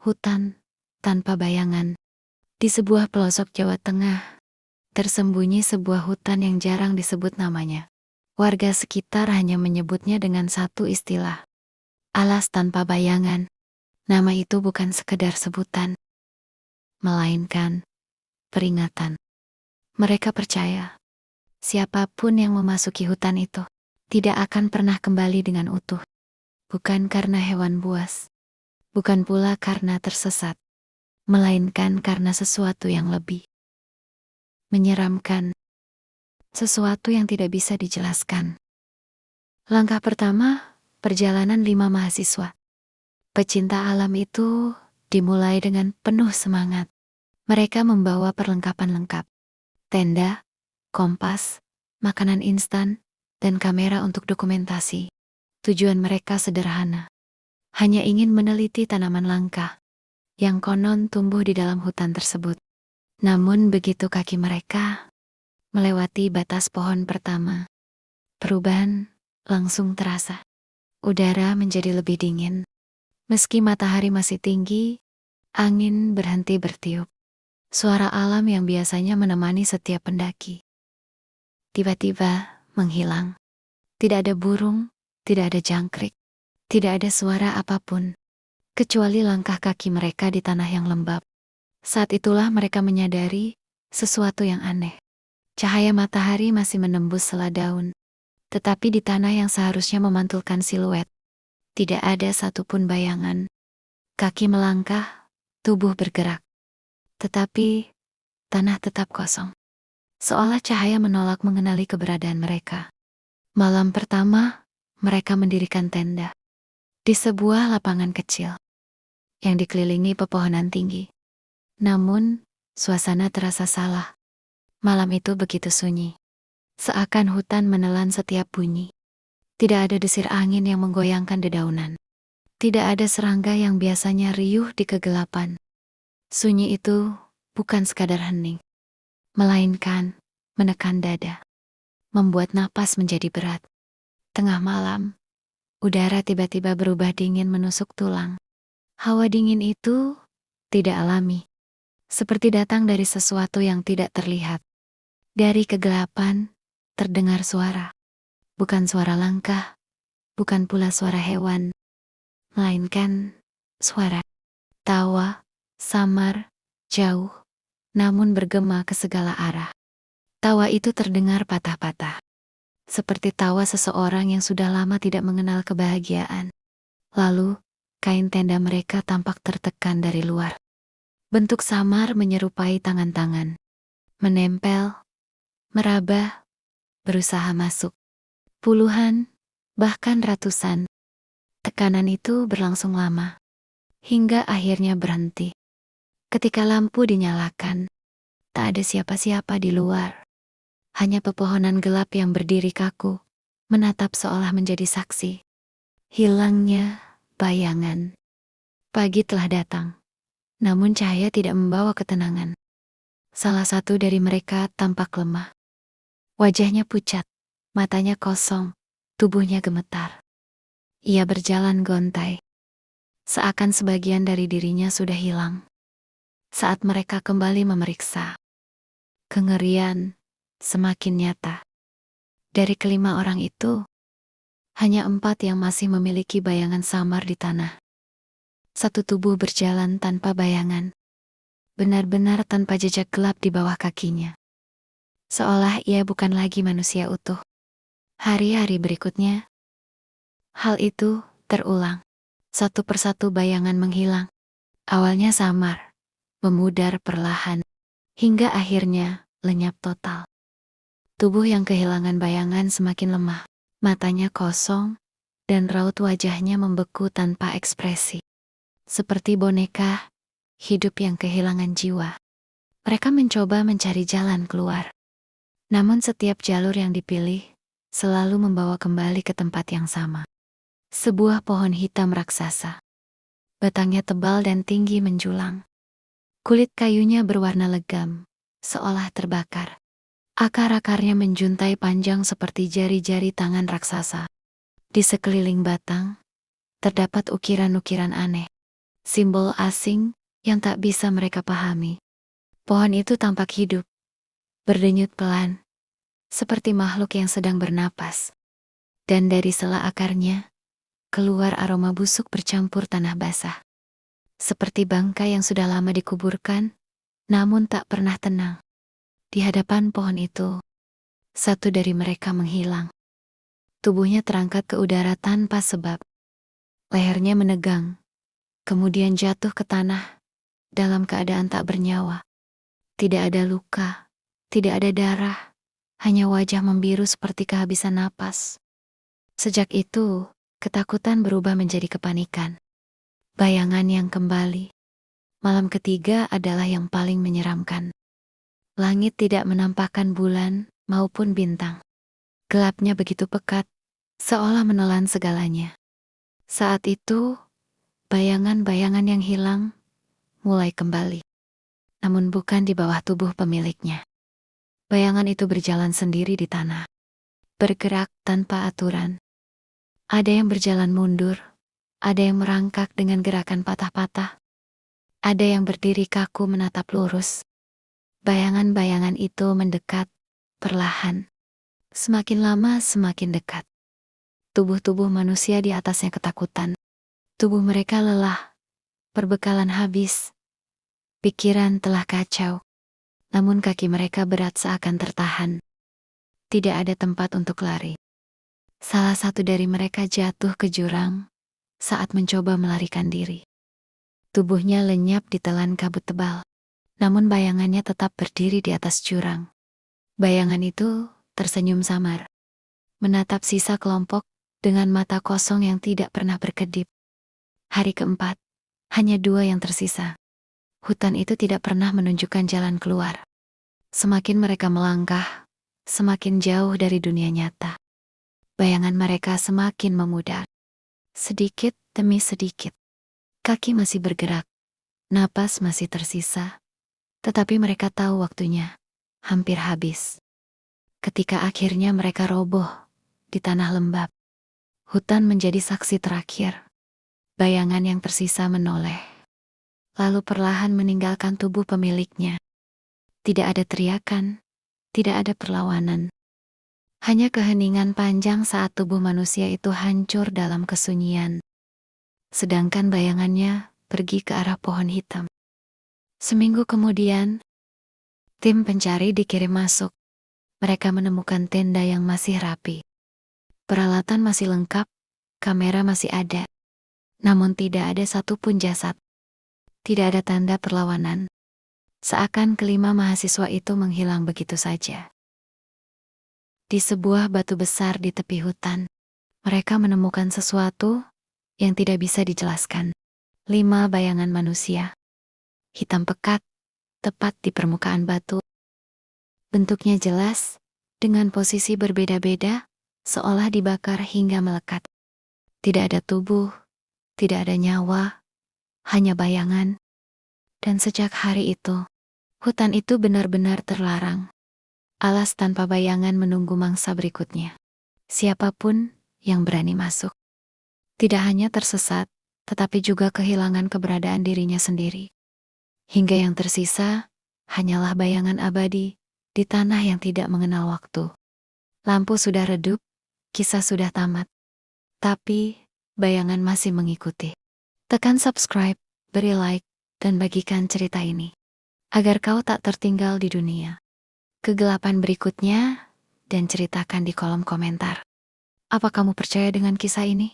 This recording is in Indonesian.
Hutan tanpa bayangan. Di sebuah pelosok Jawa Tengah, tersembunyi sebuah hutan yang jarang disebut namanya. Warga sekitar hanya menyebutnya dengan satu istilah. Alas tanpa bayangan. Nama itu bukan sekedar sebutan, melainkan peringatan. Mereka percaya, siapapun yang memasuki hutan itu, tidak akan pernah kembali dengan utuh. Bukan karena hewan buas, bukan pula karena tersesat, melainkan karena sesuatu yang lebih menyeramkan, sesuatu yang tidak bisa dijelaskan. Langkah pertama, perjalanan 5 mahasiswa. Pecinta alam itu dimulai dengan penuh semangat. Mereka membawa perlengkapan lengkap. Tenda, kompas, makanan instan, dan kamera untuk dokumentasi. Tujuan mereka sederhana. Hanya ingin meneliti tanaman langka yang konon tumbuh di dalam hutan tersebut. Namun begitu kaki mereka melewati batas pohon pertama, perubahan langsung terasa. Udara menjadi lebih dingin. Meski matahari masih tinggi, angin berhenti bertiup. Suara alam yang biasanya menemani setiap pendaki tiba-tiba menghilang. Tidak ada burung, tidak ada jangkrik, tidak ada suara apapun, kecuali langkah kaki mereka di tanah yang lembab. Saat itulah mereka menyadari sesuatu yang aneh. Cahaya matahari masih menembus sela daun, tetapi di tanah yang seharusnya memantulkan siluet, tidak ada satupun bayangan. Kaki melangkah, tubuh bergerak, tetapi tanah tetap kosong. Seolah cahaya menolak mengenali keberadaan mereka. Malam pertama, mereka mendirikan tenda di sebuah lapangan kecil yang dikelilingi pepohonan tinggi. Namun, suasana terasa salah. Malam itu begitu sunyi. Seakan hutan menelan setiap bunyi. Tidak ada desir angin yang menggoyangkan dedaunan. Tidak ada serangga yang biasanya riuh di kegelapan. Sunyi itu bukan sekadar hening, melainkan menekan dada, membuat napas menjadi berat. Tengah malam, udara tiba-tiba berubah dingin menusuk tulang. Hawa dingin itu tidak alami, seperti datang dari sesuatu yang tidak terlihat. Dari kegelapan, terdengar suara. Bukan suara langkah, bukan pula suara hewan, melainkan suara tawa, samar, jauh, namun bergema ke segala arah. Tawa itu terdengar patah-patah, seperti tawa seseorang yang sudah lama tidak mengenal kebahagiaan. Lalu, kain tenda mereka tampak tertekan dari luar. Bentuk samar menyerupai tangan-tangan, menempel, meraba, berusaha masuk. Puluhan, bahkan ratusan. Tekanan itu berlangsung lama, hingga akhirnya berhenti. Ketika lampu dinyalakan, tak ada siapa-siapa di luar. Hanya pepohonan gelap yang berdiri kaku, menatap seolah menjadi saksi. Hilangnya bayangan. Pagi telah datang, namun cahaya tidak membawa ketenangan. Salah satu dari mereka tampak lemah. Wajahnya pucat, matanya kosong, tubuhnya gemetar. Ia berjalan gontai, seakan sebagian dari dirinya sudah hilang. Saat mereka kembali memeriksa, kengerian semakin nyata. Dari kelima orang itu, hanya 4 yang masih memiliki bayangan samar di tanah. Satu tubuh berjalan tanpa bayangan, benar-benar tanpa jejak gelap di bawah kakinya. Seolah ia bukan lagi manusia utuh. Hari-hari berikutnya, hal itu terulang. Satu persatu bayangan menghilang. Awalnya samar, memudar perlahan, hingga akhirnya lenyap total. Tubuh yang kehilangan bayangan semakin lemah. Matanya kosong, dan raut wajahnya membeku tanpa ekspresi. Seperti boneka hidup yang kehilangan jiwa. Mereka mencoba mencari jalan keluar. Namun setiap jalur yang dipilih selalu membawa kembali ke tempat yang sama. Sebuah pohon hitam raksasa. Batangnya tebal dan tinggi menjulang. Kulit kayunya berwarna legam, seolah terbakar. Akar-akarnya menjuntai panjang seperti jari-jari tangan raksasa. Di sekeliling batang, terdapat ukiran-ukiran aneh. simbol asing yang tak bisa mereka pahami. Pohon itu tampak hidup, berdenyut pelan, seperti makhluk yang sedang bernapas. Dan dari sela akarnya, keluar aroma busuk bercampur tanah basah. Seperti bangkai yang sudah lama dikuburkan, namun tak pernah tenang. Di hadapan pohon itu, satu dari mereka menghilang. Tubuhnya terangkat ke udara tanpa sebab. Lehernya menegang, kemudian jatuh ke tanah dalam keadaan tak bernyawa. Tidak ada luka, tidak ada darah, hanya wajah membiru seperti kehabisan napas. Sejak itu, ketakutan berubah menjadi kepanikan. Bayangan yang kembali. Malam ketiga adalah yang paling menyeramkan. Langit tidak menampakkan bulan maupun bintang. Gelapnya begitu pekat, seolah menelan segalanya. Saat itu, bayangan-bayangan yang hilang mulai kembali. Namun bukan di bawah tubuh pemiliknya. Bayangan itu berjalan sendiri di tanah. Bergerak tanpa aturan. Ada yang berjalan mundur, ada yang merangkak dengan gerakan patah-patah. Ada yang berdiri kaku menatap lurus. Bayangan-bayangan itu mendekat, perlahan. Semakin lama semakin dekat. Tubuh-tubuh manusia di atasnya ketakutan. Tubuh mereka lelah, perbekalan habis. Pikiran telah kacau. Namun kaki mereka berat seakan tertahan. Tidak ada tempat untuk lari. Salah satu dari mereka jatuh ke jurang saat mencoba melarikan diri. Tubuhnya lenyap ditelan kabut tebal. Namun bayangannya tetap berdiri di atas jurang. Bayangan itu tersenyum samar. Menatap sisa kelompok dengan mata kosong yang tidak pernah berkedip. Hari keempat, hanya 2 yang tersisa. Hutan itu tidak pernah menunjukkan jalan keluar. Semakin mereka melangkah, semakin jauh dari dunia nyata. Bayangan mereka semakin memudar. Sedikit demi sedikit. Kaki masih bergerak, napas masih tersisa, tetapi mereka tahu waktunya hampir habis. Ketika akhirnya mereka roboh di tanah lembab, hutan menjadi saksi terakhir. Bayangan yang tersisa menoleh, lalu perlahan meninggalkan tubuh pemiliknya. Tidak ada teriakan, tidak ada perlawanan. Hanya keheningan panjang saat tubuh manusia itu hancur dalam kesunyian. Sedangkan bayangannya pergi ke arah pohon hitam. Seminggu kemudian, tim pencari dikirim masuk. Mereka menemukan tenda yang masih rapi. Peralatan masih lengkap, kamera masih ada. Namun tidak ada satupun jasad. Tidak ada tanda perlawanan. Seakan kelima mahasiswa itu menghilang begitu saja. Di sebuah batu besar di tepi hutan, mereka menemukan sesuatu yang tidak bisa dijelaskan. 5 bayangan manusia. Hitam pekat, tepat di permukaan batu. Bentuknya jelas, dengan posisi berbeda-beda, seolah dibakar hingga melekat. Tidak ada tubuh, tidak ada nyawa, hanya bayangan. Dan sejak hari itu, hutan itu benar-benar terlarang. Alas tanpa bayangan menunggu mangsa berikutnya. Siapapun yang berani masuk. Tidak hanya tersesat, tetapi juga kehilangan keberadaan dirinya sendiri. Hingga yang tersisa, hanyalah bayangan abadi di tanah yang tidak mengenal waktu. Lampu sudah redup, kisah sudah tamat. Tapi, bayangan masih mengikuti. Tekan subscribe, beri like, dan bagikan cerita ini. Agar kau tak tertinggal di dunia kegelapan berikutnya, dan ceritakan di kolom komentar. Apa kamu percaya dengan kisah ini?